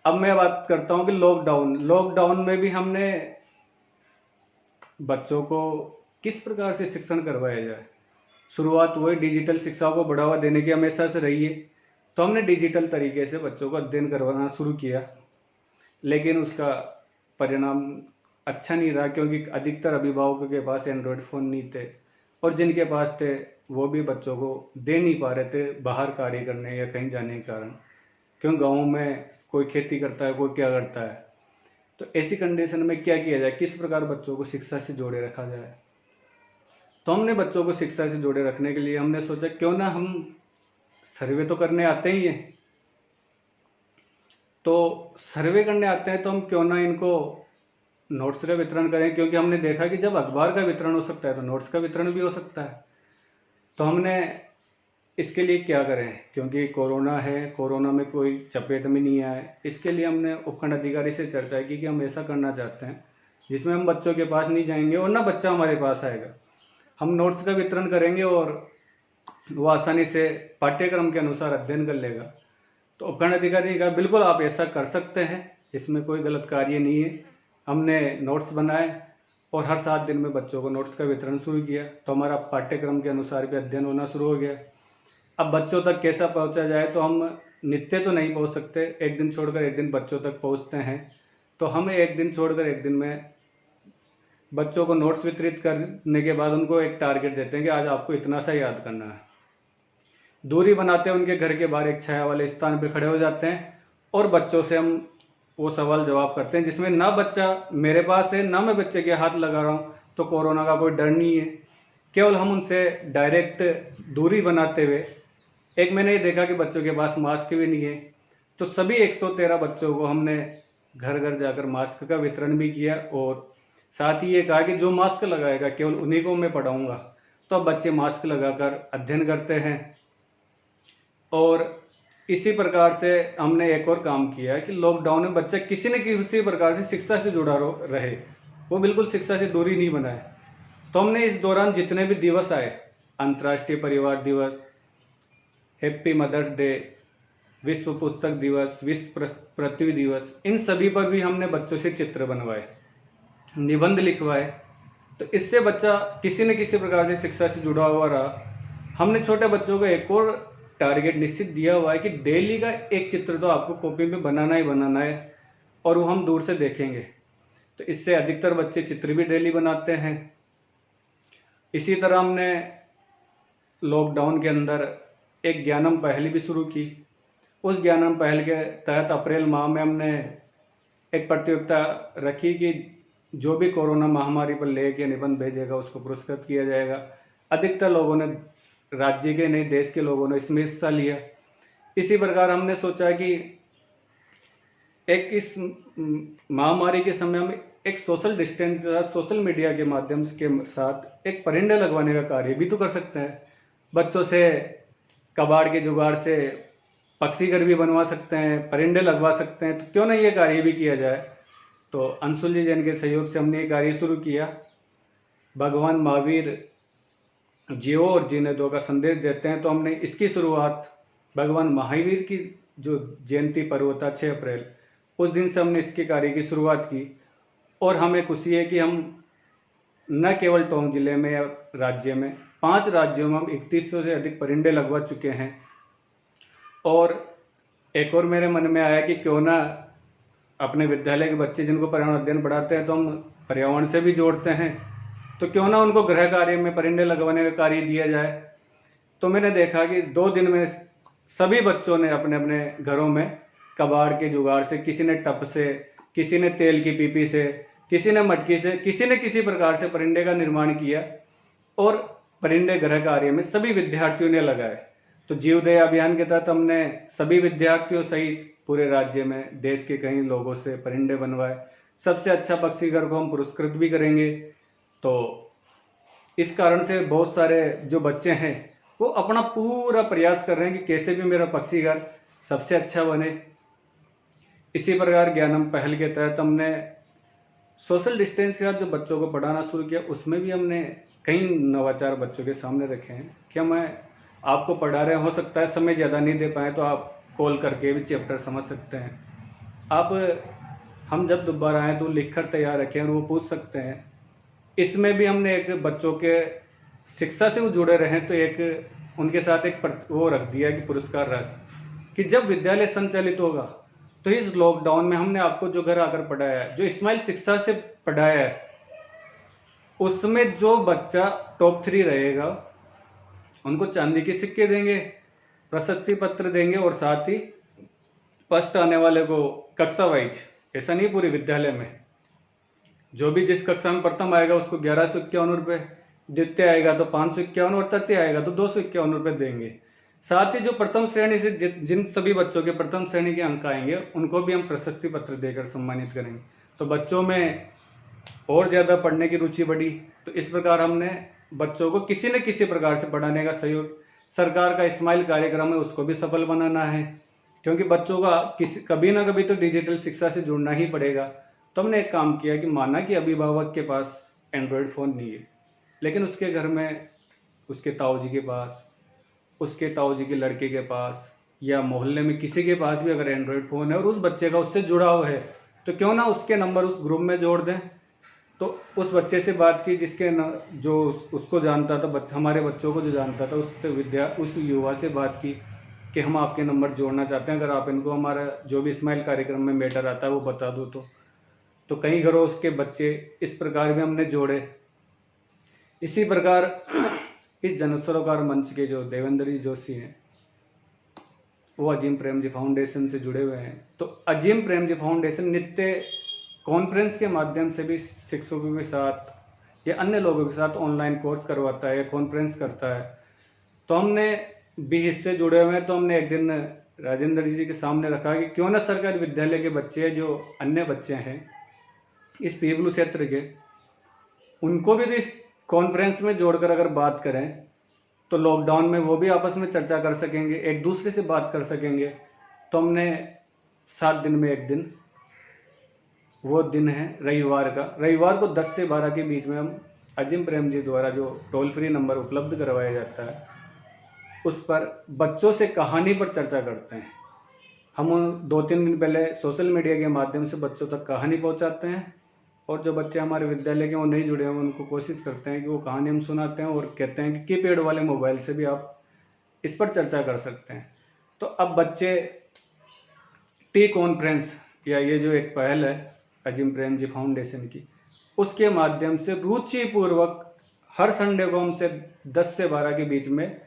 अब मैं बात करता हूँ कि लॉकडाउन में भी हमने बच्चों को किस प्रकार से शिक्षण करवाया जाए। शुरुआत वही डिजिटल शिक्षा को बढ़ावा देने की हमेशा से रही है, तो हमने डिजिटल तरीके से बच्चों को अध्ययन करवाना शुरू किया, लेकिन उसका परिणाम अच्छा नहीं रहा, क्योंकि अधिकतर अभिभावकों के पास एंड्रॉयड फ़ोन नहीं थे और जिनके पास थे वो भी बच्चों को दे नहीं पा रहे थे बाहर कार्य करने या कहीं जाने के कारण, क्योंकि गाँव में कोई खेती करता है, कोई क्या करता है। तो ऐसी कंडीशन में क्या किया जाए, किस प्रकार बच्चों को शिक्षा से जोड़े रखा जाए। तो हमने बच्चों को शिक्षा से जोड़े रखने के लिए हमने सोचा क्यों ना हम सर्वे तो करने आते ही हैं, तो सर्वे करने आते हैं तो हम क्यों ना इनको नोट्स का वितरण करें, क्योंकि हमने देखा कि जब अखबार का वितरण हो सकता है तो नोट्स का वितरण भी हो सकता है। तो हमने इसके लिए क्या करें, क्योंकि कोरोना है, कोरोना में कोई चपेट में नहीं आए, इसके लिए हमने उपखंड अधिकारी से चर्चा की कि हम ऐसा करना चाहते हैं जिसमें हम बच्चों के पास नहीं जाएंगे और ना बच्चा हमारे पास आएगा। हम नोट्स का वितरण करेंगे और वो आसानी से पाठ्यक्रम के अनुसार अध्ययन कर लेगा। तो उपखंड अधिकारी ने कहा बिल्कुल आप ऐसा कर सकते हैं, इसमें कोई गलत कार्य नहीं है। हमने नोट्स बनाए और हर 7 दिन में बच्चों को नोट्स का वितरण शुरू किया, तो हमारा पाठ्यक्रम के अनुसार भी अध्ययन होना शुरू हो गया। अब बच्चों तक कैसा पहुंचा जाए, तो हम नित्य तो नहीं पहुंच सकते, एक दिन छोड़कर एक दिन बच्चों तक पहुंचते हैं। तो हम एक दिन छोड़कर एक दिन में बच्चों को नोट्स वितरित करने के बाद उनको एक टारगेट देते हैं कि आज आपको इतना सा याद करना है। दूरी बनाते हैं, उनके घर के बाहर एक छाया वाले स्थान पे खड़े हो जाते हैं और बच्चों से हम वो सवाल जवाब करते हैं जिसमें ना बच्चा मेरे पास है ना मैं बच्चे के हाथ लगा रहा हूँ, तो कोरोना का कोई डर नहीं है। केवल हम उनसे डायरेक्ट दूरी बनाते हुए, एक मैंने ये देखा कि बच्चों के पास मास्क भी नहीं है, तो सभी 113 बच्चों को हमने घर घर जाकर मास्क का वितरण भी किया और साथ ही ये कहा कि जो मास्क लगाएगा केवल उन्हीं को मैं पढ़ाऊँगा। तो अब बच्चे मास्क लगाकर अध्ययन करते हैं। और इसी प्रकार से हमने एक और काम किया कि लॉकडाउन में बच्चा किसी न किसी प्रकार से शिक्षा से जुड़ा रहे, वो बिल्कुल शिक्षा से दूरी नहीं बनाए। तो हमने इस दौरान जितने भी दिवस आए, अंतर्राष्ट्रीय परिवार दिवस, हैप्पी मदर्स डे, विश्व पुस्तक दिवस, विश्व पृथ्वी दिवस, इन सभी पर भी हमने बच्चों से चित्र बनवाए, निबंध लिखवाए। तो इससे बच्चा किसी न किसी प्रकार से शिक्षा से जुड़ा हुआ रहा। हमने छोटे बच्चों को एक और टारगेट निश्चित दिया हुआ है कि डेली का एक चित्र तो आपको कॉपी में बनाना ही बनाना है और वो हम दूर से देखेंगे। तो इससे अधिकतर बच्चे चित्र भी डेली बनाते हैं। इसी तरह हमने लॉकडाउन के अंदर एक ज्ञानम पहल भी शुरू की। उस ज्ञानम पहल के तहत अप्रैल माह में हमने एक प्रतियोगिता रखी कि जो भी कोरोना महामारी पर लेख या निबंध भेजेगा उसको पुरस्कृत किया जाएगा। अधिकतर लोगों ने, राज्य के नहीं देश के लोगों ने इसमें हिस्सा लिया। इसी प्रकार हमने सोचा कि एक इस महामारी के समय में एक सोशल डिस्टेंस के साथ, सोशल मीडिया के माध्यम के साथ एक परिंदे लगवाने का कार्य भी तो कर सकते हैं। बच्चों से कबाड़ के जुगाड़ से पक्षी घर भी बनवा सकते हैं, परिंदे लगवा सकते हैं, तो क्यों नहीं ये कार्य भी किया जाए। तो अंशुल जी जैन के सहयोग से हमने ये कार्य शुरू किया। भगवान महावीर जियो और जीने दो का संदेश देते हैं, तो हमने इसकी शुरुआत भगवान महावीर की जो जयंती पर्व था 6 अप्रैल, उस दिन से हमने इसके कार्य की शुरुआत की। और हमें खुशी है कि हम न केवल टोंक जिले में या राज्य में, 5 राज्यों में हम 3100 से अधिक परिंदे लगवा चुके हैं। और एक और मेरे मन में आया कि क्यों ना अपने विद्यालय के बच्चे जिनको पर्यावरण अध्ययन पढ़ाते हैं तो हम पर्यावरण से भी जोड़ते हैं, तो क्यों ना उनको गृह कार्य में परिंदे लगवाने का कार्य दिया जाए। तो मैंने देखा कि 2 दिन में सभी बच्चों ने अपने अपने घरों में कबाड़ के जुगाड़ से, किसी ने टप से, किसी ने तेल की पीपी से, किसी ने मटकी से, किसी ने किसी प्रकार से परिंदे का निर्माण किया और परिंदे गृह कार्य में सभी विद्यार्थियों ने लगाए। तो जीवदया अभियान के तहत हमने सभी विद्यार्थियों सहित पूरे राज्य में देश के कई लोगों से परिंदे बनवाए। सबसे अच्छा पक्षी घर को हम पुरस्कृत भी करेंगे। तो इस कारण से बहुत सारे जो बच्चे हैं वो अपना पूरा प्रयास कर रहे हैं कि कैसे भी मेरा पक्षी घर सबसे अच्छा बने। इसी प्रकार ज्ञानम पहल के तहत हमने सोशल डिस्टेंस के साथ जो बच्चों को पढ़ाना शुरू किया, उसमें भी हमने कई नवाचार बच्चों के सामने रखे हैं। क्या मैं आपको पढ़ा रहे, हो सकता है समय ज़्यादा नहीं दे पाए तो आप कॉल करके भी चैप्टर समझ सकते हैं। आप हम जब दोबारा आएँ तो लिख कर तैयार रखें और वो पूछ सकते हैं। इसमें भी हमने एक बच्चों के शिक्षा से वो जुड़े रहे, तो एक उनके साथ एक वो रख दिया कि पुरस्कार राशि, कि जब विद्यालय संचालित होगा तो इस लॉकडाउन में हमने आपको जो घर आकर पढ़ाया है, जो स्माइल शिक्षा से पढ़ाया है, उसमें जो बच्चा टॉप 3 रहेगा उनको चांदी के सिक्के देंगे, प्रशस्ति पत्र देंगे और साथ ही फर्स्ट आने वाले को कक्षा वाइज, ऐसा नहीं पूरे विद्यालय में, जो भी जिस कक्षा में प्रथम आएगा उसको 1151 रुपये, द्वितीय आएगा तो 551 और तृतीय आएगा तो 251 रुपये देंगे। साथ ही जो प्रथम श्रेणी से जिन सभी बच्चों के प्रथम श्रेणी के अंक आएंगे उनको भी हम प्रशस्ति पत्र देकर सम्मानित करेंगे। तो बच्चों में और ज़्यादा पढ़ने की रुचि बढ़ी। तो इस प्रकार हमने बच्चों को किसी न किसी प्रकार से पढ़ाने का सहयोग, सरकार का स्माइल कार्यक्रम है उसको भी सफल बनाना है, क्योंकि बच्चों का कभी ना कभी तो डिजिटल शिक्षा से जुड़ना ही पड़ेगा। तो हमने एक काम किया कि माना कि अभिभावक के पास एंड्रॉयड फ़ोन नहीं है, लेकिन उसके घर में उसके ताऊ जी के पास, उसके ताऊ जी के लड़के के पास या मोहल्ले में किसी के पास भी अगर एंड्रॉयड फ़ोन है और उस बच्चे का उससे जुड़ाव है, तो क्यों ना उसके नंबर उस ग्रुप में जोड़ दें। तो उस बच्चे से बात की जिसके जो उसको जानता था, हमारे बच्चों को जो जानता था, उससे उस युवा से बात की कि हम आपके नंबर जोड़ना चाहते हैं, अगर आप इनको हमारा जो भी स्माइल कार्यक्रम में मैटर आता है वो बता दो। तो कई घरों उसके बच्चे इस प्रकार भी हमने जोड़े। इसी प्रकार इस जन सरोकार मंच के जो देवेंद्र जी जोशी हैं वो अजीम प्रेम जी फाउंडेशन से जुड़े हुए हैं। तो अजीम प्रेम जी फाउंडेशन नित्य कॉन्फ्रेंस के माध्यम से भी शिक्षकों के साथ या अन्य लोगों के साथ ऑनलाइन कोर्स करवाता है या कॉन्फ्रेंस करता है। तो हमने भी इससे जुड़े हुए हैं। तो हमने एक दिन राजेंद्र जी के सामने रखा कि क्यों ना सरकारी विद्यालय के बच्चे जो अन्य बच्चे हैं इस पीबलू क्षेत्र के, उनको भी तो इस कॉन्फ्रेंस में जोड़कर अगर बात करें तो लॉकडाउन में वो भी आपस में चर्चा कर सकेंगे, एक दूसरे से बात कर सकेंगे। तो हमने 7 दिन में एक दिन, वो दिन है रविवार को 10 से 12 के बीच में हम अजीम प्रेम जी द्वारा जो टोल फ्री नंबर उपलब्ध करवाया जाता है उस पर बच्चों से कहानी पर चर्चा करते हैं। हम 2-3 दिन पहले सोशल मीडिया के माध्यम से बच्चों तक कहानी पहुंचाते हैं और जो बच्चे हमारे विद्यालय के वो नहीं जुड़े हैं उनको कोशिश करते हैं कि वो कहानी हम सुनाते हैं और कहते हैं कि कीपैड वाले मोबाइल से भी आप इस पर चर्चा कर सकते हैं। तो अब बच्चे टी कॉन्फ्रेंस या ये जो एक पहल है अजीम प्रेम जी फाउंडेशन की, उसके माध्यम से रुचिपूर्वक हर संडे को हमसे 10 से 12 के बीच में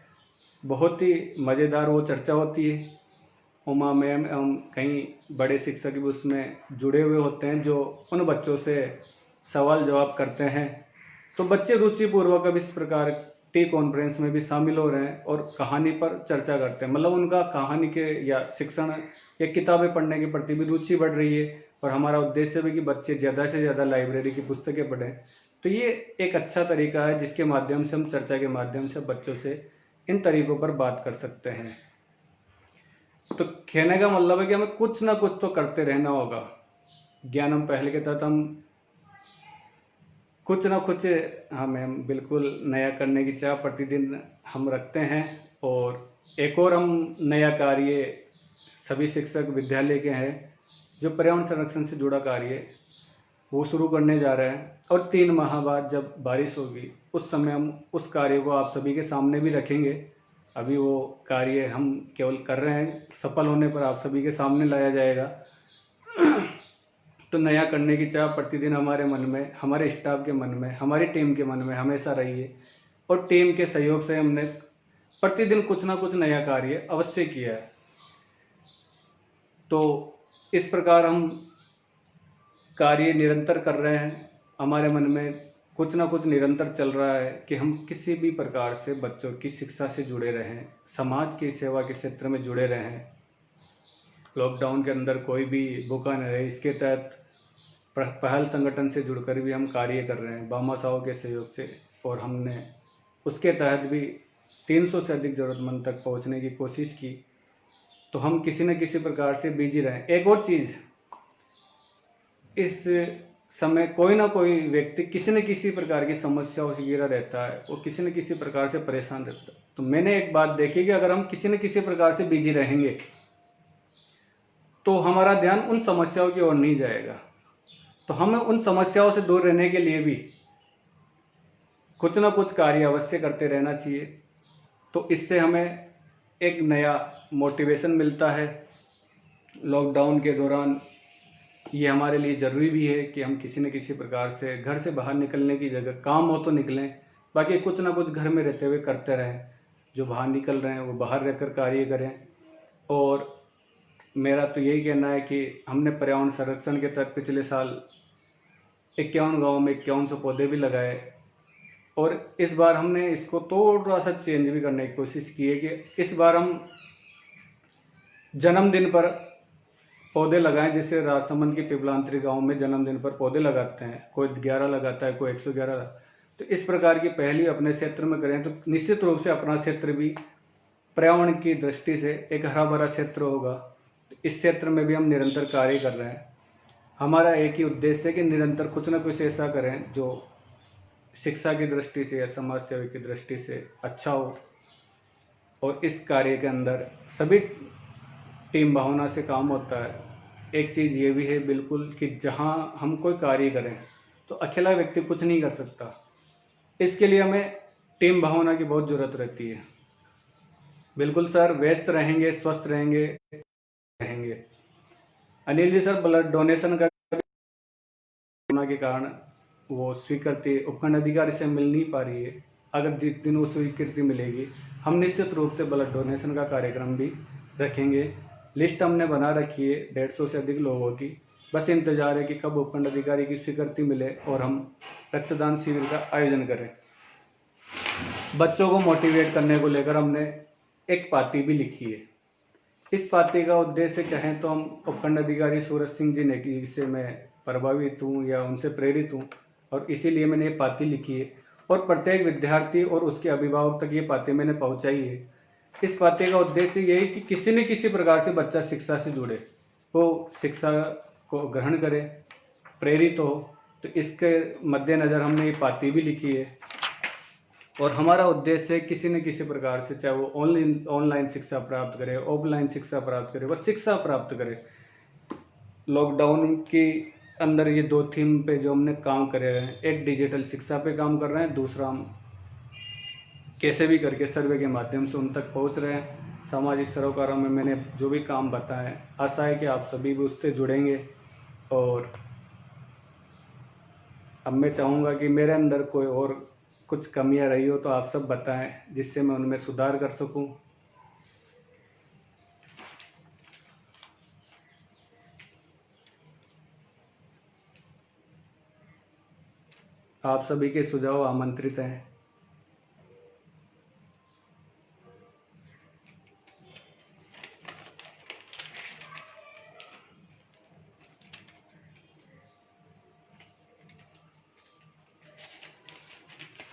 बहुत ही मज़ेदार वो चर्चा होती है। उमा मैम एवं कई बड़े शिक्षक भी उसमें जुड़े हुए होते हैं जो उन बच्चों से सवाल जवाब करते हैं, तो बच्चे रुचिपूर्वक अब इस प्रकार टी कॉन्फ्रेंस में भी शामिल हो रहे हैं और कहानी पर चर्चा करते हैं। मतलब उनका कहानी के या शिक्षण या किताबें पढ़ने के प्रति भी रुचि बढ़ रही है, और हमारा उद्देश्य भी कि बच्चे ज़्यादा से ज़्यादा लाइब्रेरी की पुस्तकें पढ़ें। तो ये एक अच्छा तरीका है जिसके माध्यम से हम चर्चा के माध्यम से बच्चों से इन तरीकों पर बात कर सकते हैं। तो कहने का मतलब है कि हमें कुछ ना कुछ तो करते रहना होगा। ज्ञानम पहल के तहत हम कुछ ना कुछ हमें बिल्कुल नया करने की चाह प्रतिदिन हम रखते हैं। और एक और हम नया कार्य सभी शिक्षक विद्यालय के हैं जो पर्यावरण संरक्षण से जुड़ा कार्य वो शुरू करने जा रहे हैं। और 3 माह बाद जब बारिश होगी उस समय हम उस कार्य को आप सभी के सामने भी रखेंगे। अभी वो कार्य हम केवल कर रहे हैं, सफल होने पर आप सभी के सामने लाया जाएगा। तो नया करने की चाह प्रतिदिन हमारे मन में, हमारे स्टाफ के मन में, हमारी टीम के मन में हमेशा रही है। और टीम के सहयोग से हमने प्रतिदिन कुछ ना कुछ नया कार्य अवश्य किया है। तो इस प्रकार हम कार्य निरंतर कर रहे हैं। हमारे मन में कुछ ना कुछ निरंतर चल रहा है कि हम किसी भी प्रकार से बच्चों की शिक्षा से जुड़े रहें, समाज की सेवा के क्षेत्र में जुड़े रहें। लॉकडाउन के अंदर कोई भी भूखा न रहे, इसके तहत पहल संगठन से जुड़कर भी हम कार्य कर रहे हैं भामाशाहों के सहयोग से। और हमने उसके तहत भी 300 से अधिक ज़रूरतमंद तक पहुंचने की कोशिश की। तो हम किसी न किसी प्रकार से बिजी रहें। एक और चीज़, इस समय कोई ना कोई व्यक्ति किसी न किसी प्रकार की समस्याओं से घिरा रहता है, वो किसी न किसी प्रकार से परेशान रहता है। तो मैंने एक बात देखी कि अगर हम किसी न किसी प्रकार से बिजी रहेंगे तो हमारा ध्यान उन समस्याओं की ओर नहीं जाएगा। तो हमें उन समस्याओं से दूर रहने के लिए भी कुछ ना कुछ कार्य अवश्य करते रहना चाहिए। तो इससे हमें एक नया मोटिवेशन मिलता है। लॉकडाउन के दौरान ये हमारे लिए ज़रूरी भी है कि हम किसी न किसी प्रकार से घर से बाहर निकलने की जगह काम हो तो निकलें, बाकी कुछ ना कुछ घर में रहते हुए करते रहें। जो बाहर निकल रहे हैं वो बाहर रहकर कार्य करें। और मेरा तो यही कहना है कि हमने पर्यावरण संरक्षण के तहत पिछले साल 51 गाँव में 5100 पौधे भी लगाए। और इस बार हमने इसको थोड़ा सा चेंज भी करने की कोशिश की है कि इस बार हम जन्मदिन पर पौधे लगाएं। जैसे राजसमंद के पिपलांतरी गांव में जन्मदिन पर पौधे लगाते हैं, कोई 11 लगाता है, कोई 111। तो इस प्रकार की पहल अपने क्षेत्र में करें तो निश्चित रूप से अपना क्षेत्र भी पर्यावरण की दृष्टि से एक हरा भरा क्षेत्र होगा। तो इस क्षेत्र में भी हम निरंतर कार्य कर रहे हैं। हमारा एक ही उद्देश्य है कि निरंतर कुछ ना कुछ ऐसा करें जो शिक्षा की दृष्टि से या समाज सेवा की दृष्टि से अच्छा हो। और इस कार्य के अंदर सभी टीम भावना से काम होता है। एक चीज़ ये भी है बिल्कुल कि जहाँ हम कोई कार्य करें तो अकेला व्यक्ति कुछ नहीं कर सकता। इसके लिए हमें टीम भावना की बहुत ज़रूरत रहती है। बिल्कुल सर, व्यस्त रहेंगे, स्वस्थ रहेंगे। Anil ji sir, blood donation का कोरोना के कारण वो स्वीकृति उपखंड अधिकारी से मिल नहीं पा रही है। अगर जिस दिन वो स्वीकृति मिलेगी हम निश्चित रूप से ब्लड डोनेशन का कार्यक्रम भी रखेंगे। लिस्ट हमने बना रखी है 150 से अधिक लोगों की। बस इंतजार है कि कब उपखंड अधिकारी की स्वीकृति मिले और हम रक्तदान शिविर का आयोजन करें। बच्चों को मोटिवेट करने को लेकर हमने एक पाती भी लिखी है। इस पाती का उद्देश्य कहें तो हम उपखंड अधिकारी सूरज सिंह जी नेगी से मैं प्रभावित हूँ या उनसे प्रेरित हूँ, और इसीलिए मैंने ये पाती लिखी है। और प्रत्येक विद्यार्थी और उसके अभिभावक तक ये पाती मैंने पहुँचाई है। इस पाती का उद्देश्य यही कि किसी न किसी प्रकार से बच्चा शिक्षा से जुड़े, वो शिक्षा को ग्रहण करे, प्रेरित हो। तो इसके मद्देनज़र हमने ये पाती भी लिखी है। और हमारा उद्देश्य है किसी न किसी प्रकार से, चाहे वो ऑनलाइन शिक्षा प्राप्त करे, ऑफलाइन शिक्षा प्राप्त करे, वह शिक्षा प्राप्त करे। लॉकडाउन के अंदर ये 2 थीम पे जो हमने काम करे हैं, एक डिजिटल शिक्षा पे काम कर रहे हैं, दूसरा हम कैसे भी करके सर्वे के माध्यम से उन तक पहुंच रहे हैं। सामाजिक सरोकारों में मैंने जो भी काम बताए, आशा है कि आप सभी भी उससे जुड़ेंगे। और अब मैं चाहूँगा कि मेरे अंदर कोई और कुछ कमियां रही हो तो आप सब बताएं, जिससे मैं उनमें सुधार कर सकूं। आप सभी के सुझाव आमंत्रित हैं।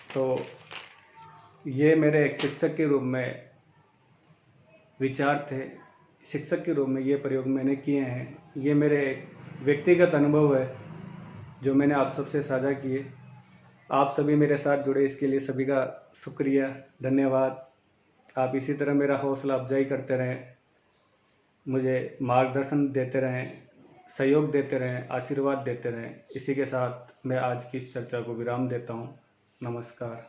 तो ये मेरे एक शिक्षक के रूप में विचार थे। शिक्षक के रूप में ये प्रयोग मैंने किए हैं। ये मेरे व्यक्तिगत अनुभव है जो मैंने आप सबसे साझा किए। आप सभी मेरे साथ जुड़े, इसके लिए सभी का शुक्रिया, धन्यवाद। आप इसी तरह मेरा हौसला अफजाई करते रहें, मुझे मार्गदर्शन देते रहें, सहयोग देते रहें, आशीर्वाद देते रहें। इसी के साथ मैं आज की इस चर्चा को विराम देता हूँ। नमस्कार।